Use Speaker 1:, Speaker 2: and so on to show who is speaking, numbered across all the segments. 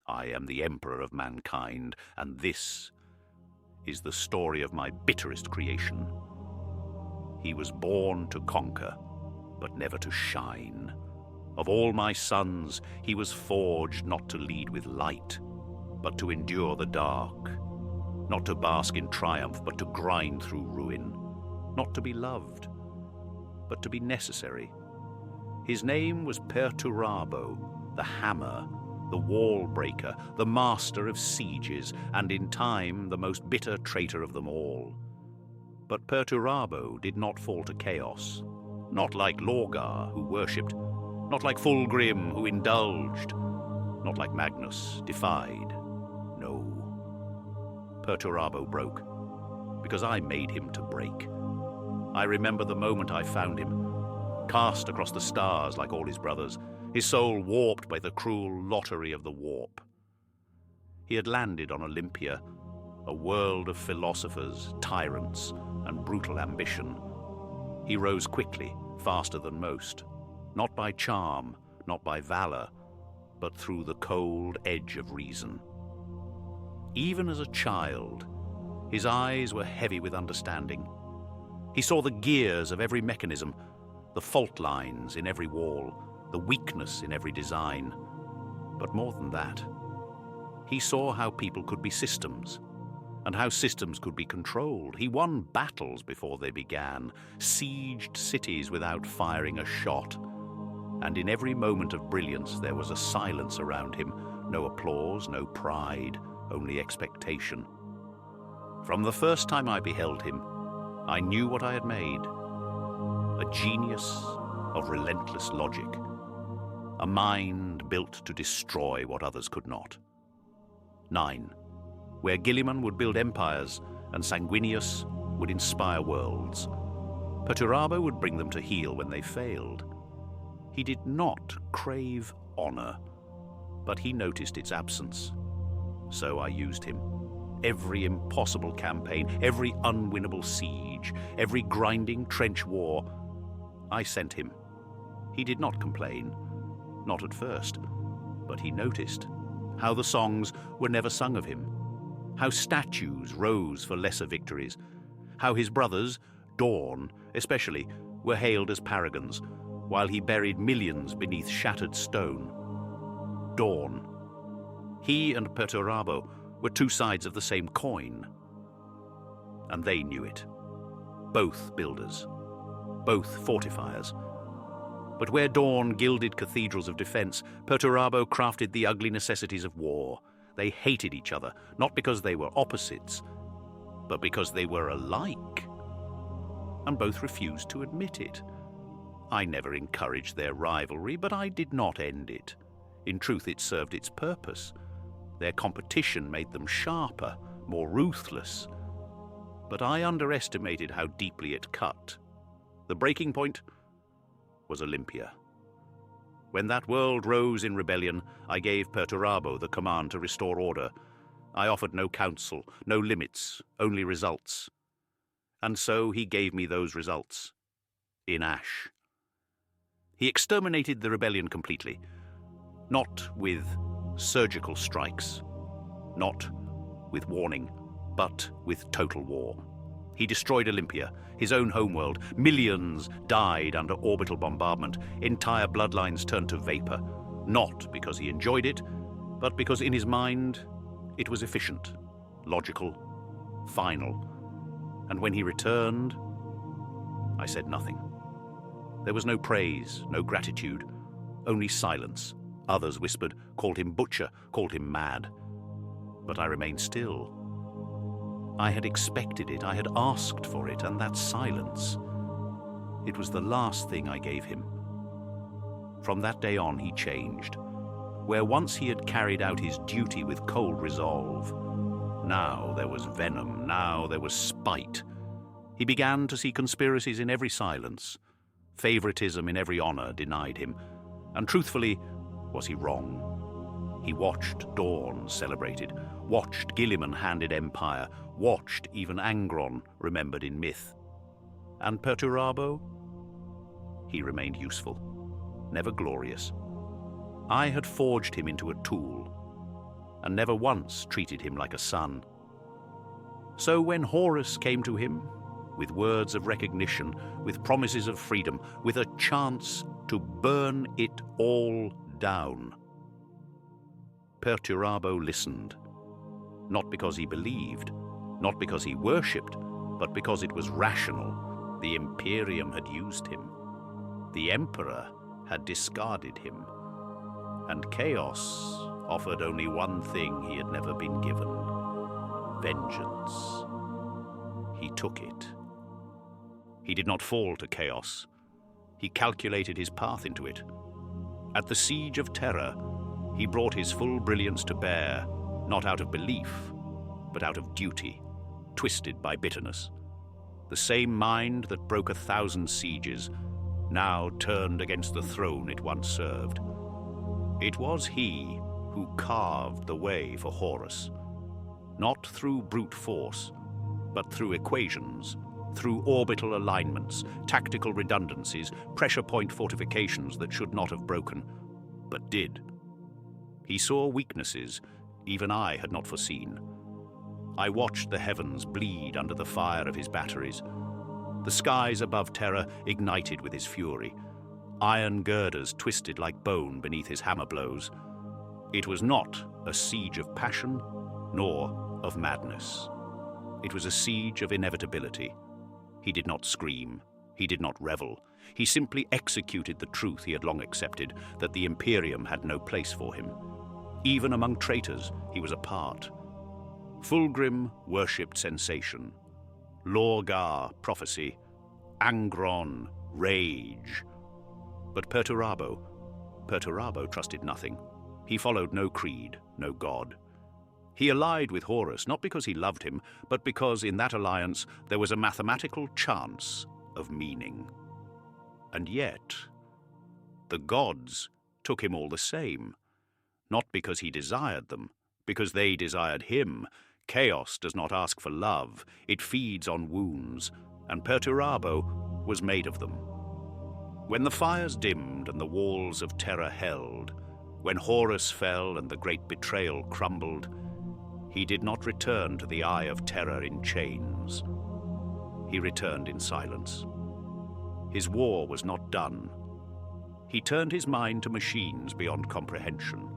Speaker 1: I am the emperor of mankind, and this is the story of my bitterest creation. He was born to conquer, but never to shine. Of all my sons, he was forged not to lead with light, but to endure the dark, not to bask in triumph, but to grind through ruin, not to be loved, but to be necessary. His name was Perturabo, the hammer, the wall breaker, the master of sieges, and in time the most bitter traitor of them all. But Perturabo did not fall to chaos, not like Lorgar, who worshipped, not like Fulgrim, who indulged, not like Magnus, defied. No. Perturabo broke, because I made him to break. I remember the moment I found him, cast across the stars like all his brothers, his soul warped by the cruel lottery of the warp. He had landed on Olympia, a world of philosophers, tyrants, and brutal ambition. He rose quickly, faster than most, not by charm, not by valor, but through the cold edge of reason. Even as a child, his eyes were heavy with understanding. He saw the gears of every mechanism, the fault lines in every wall, the weakness in every design. But more than that, he saw how people could be systems, and how systems could be controlled. He won battles before they began, sieged cities without firing a shot, and in every moment of brilliance there was a silence around him, no applause, no pride, only expectation. From the first time I beheld him, I knew what I had made. A genius of relentless logic. A mind built to destroy what others could not. 9. Where Guilliman would build empires and Sanguinius would inspire worlds, Perturabo would bring them to heel when they failed. He did not crave honor, but he noticed its absence. So I used him. Every impossible campaign, every unwinnable siege, every grinding trench war, I sent him. He did not complain, not at first, but he noticed how the songs were never sung of him, how statues rose for lesser victories, how his brothers, Dorn especially, were hailed as paragons, while he buried millions beneath shattered stone. Dorn. He and Perturabo were two sides of the same coin, and they knew it. Both builders, both fortifiers. But where Dorn gilded cathedrals of defense, Perturabo crafted the ugly necessities of war. They hated each other, not because they were opposites, but because they were alike. And both refused to admit it. I never encouraged their rivalry, but I did not end it. In truth, it served its purpose. Their competition made them sharper, more ruthless. But I underestimated how deeply it cut. The breaking point was Olympia. When that world rose in rebellion, I gave Perturabo the command to restore order. I offered no counsel, no limits, only results. And so he gave me those results, in ash. He exterminated the rebellion completely, not with surgical strikes, not with warning, but with total war. He destroyed Olympia, his own homeworld. Millions died under orbital bombardment. Entire bloodlines turned to vapor, not because he enjoyed it, but because in his mind it was efficient, logical, final. And when he returned, I said nothing. There was no praise, no gratitude, only silence. Others whispered, called him butcher, called him mad. But I remained still. I had expected it, I had asked for it, and that silence, it was the last thing I gave him. From that day on, he changed. Where once he had carried out his duty with cold resolve, now there was venom, now there was spite. He began to see conspiracies in every silence. Favoritism in every honor denied him. And truthfully, was he wrong? He watched Dorn celebrated, watched Guilliman handed empire, watched even Angron remembered in myth. And Perturabo? He remained useful, never glorious. I had forged him into a tool, and never once treated him like a son. So when Horus came to him, with words of recognition, with promises of freedom, with a chance to burn it all down, Perturabo listened, not because he believed, not because he worshipped, but because it was rational. The Imperium had used him. The Emperor had discarded him. And Chaos offered only one thing he had never been given: vengeance. He took it. He did not fall to Chaos. He calculated his path into it. At the siege of Terra, he brought his full brilliance to bear, not out of belief, but out of duty, twisted by bitterness. The same mind that broke 1,000 sieges now turned against the throne it once served. It was he who carved the way for Horus, not through brute force, but through equations, through orbital alignments, tactical redundancies, pressure point fortifications that should not have broken, but did. He saw weaknesses even I had not foreseen. I watched the heavens bleed under the fire of his batteries. The skies above Terra ignited with his fury. Iron girders twisted like bone beneath his hammer blows. It was not a siege of passion, nor of madness. It was a siege of inevitability. He did not scream. He did not revel. He simply executed the truth he had long accepted, that the Imperium had no place for him. Even among traitors, he was a part. Fulgrim worshipped sensation. Lorgar, prophecy. Angron, rage. But Perturabo trusted nothing. He followed no creed, no god. He allied with Horus, not because he loved him, but because in that alliance there was a mathematical chance of meaning. And yet, the gods took him all the same, not because he desired them, because they desired him. Chaos does not ask for love, it feeds on wounds, and Perturabo was made of them. When the fires dimmed and the walls of Terra held, when Horus fell and the great betrayal crumbled, he did not return to the eye of Terror in chains. He returned in silence. His war was not done. He turned his mind to machines beyond comprehension,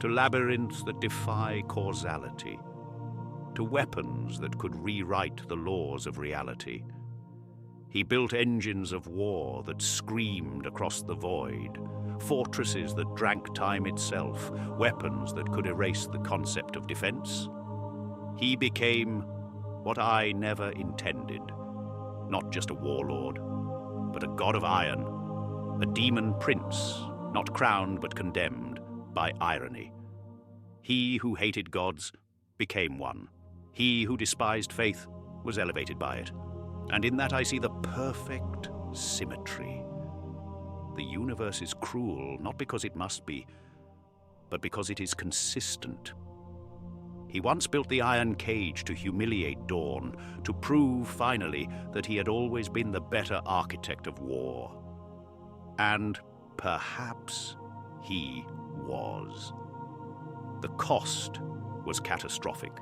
Speaker 1: to labyrinths that defy causality, to weapons that could rewrite the laws of reality. He built engines of war that screamed across the void, fortresses that drank time itself, weapons that could erase the concept of defense. He became what I never intended, not just a warlord, but a god of iron, a demon prince, not crowned but condemned by irony. He who hated gods became one. He who despised faith was elevated by it. And in that I see the perfect symmetry. The universe is cruel, not because it must be, but because it is consistent. He once built the iron cage to humiliate Dorn, to prove finally that he had always been the better architect of war. And perhaps he was. The cost was catastrophic.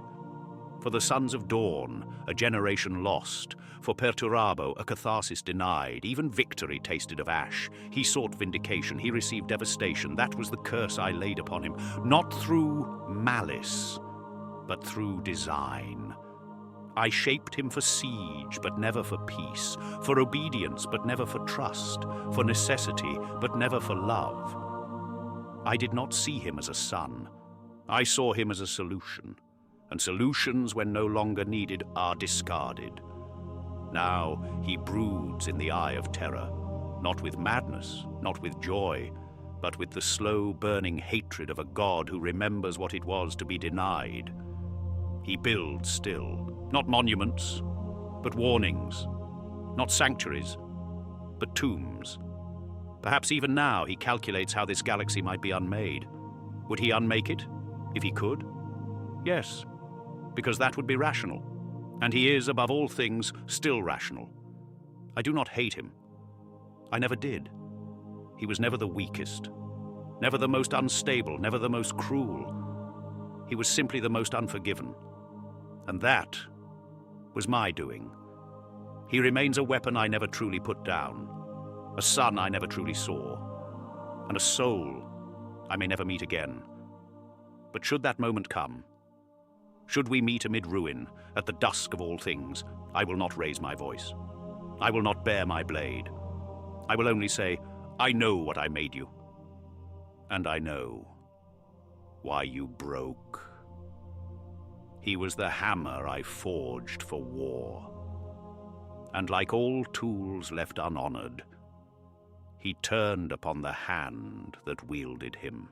Speaker 1: For the sons of Dorn, a generation lost. For Perturabo, a catharsis denied. Even victory tasted of ash. He sought vindication. He received devastation. That was the curse I laid upon him. Not through malice, but through design. I shaped him for siege, but never for peace. For obedience, but never for trust. For necessity, but never for love. I did not see him as a son. I saw him as a solution. And solutions, when no longer needed, are discarded. Now he broods in the eye of Terror, not with madness, not with joy, but with the slow burning hatred of a god who remembers what it was to be denied. He builds still, not monuments, but warnings, not sanctuaries, but tombs. Perhaps even now he calculates how this galaxy might be unmade. Would he unmake it, if he could? Yes. Because that would be rational, and he is, above all things, still rational. I do not hate him. I never did. He was never the weakest, never the most unstable, never the most cruel. He was simply the most unforgiven. And that was my doing. He remains a weapon I never truly put down, a son I never truly saw, and a soul I may never meet again. But should that moment come, should we meet amid ruin, at the dusk of all things, I will not raise my voice. I will not bare my blade. I will only say, I know what I made you. And I know why you broke. He was the hammer I forged for war. And like all tools left unhonored, he turned upon the hand that wielded him.